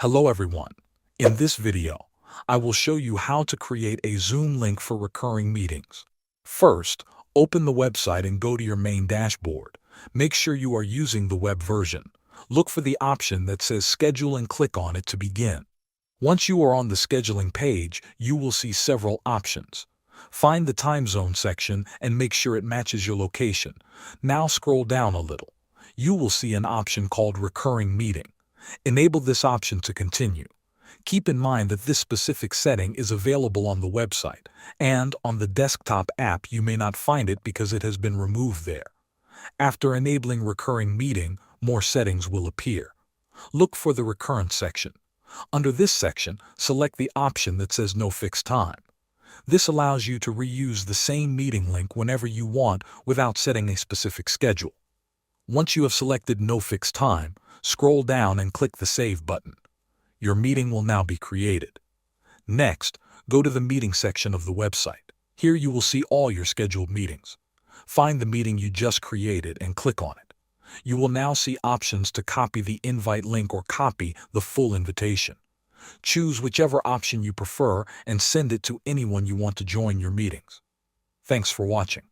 Hello everyone. In this video, I will show you how to create a Zoom link for recurring meetings. First, open the website and go to your main dashboard. Make sure you are using the web version. Look for the option that says Schedule and click on it to begin. Once you are on the scheduling page, you will see several options. Find the time zone section and make sure it matches your location. Now scroll down a little. You will see an option called Recurring Meeting. Enable this option to continue. Keep in mind that this specific setting is available on the website, and on the desktop app you may not find it because it has been removed there. After enabling Recurring Meeting, more settings will appear. Look for the Recurrent section. Under this section, select the option that says No Fixed Time. This allows you to reuse the same meeting link whenever you want without setting a specific schedule. Once you have selected No Fixed Time, scroll down and click the Save button. Your meeting will now be created. Next, go to the Meeting section of the website. Here you will see all your scheduled meetings. Find the meeting you just created and click on it. You will now see options to copy the invite link or copy the full invitation. Choose whichever option you prefer and send it to anyone you want to join your meetings. Thanks for watching.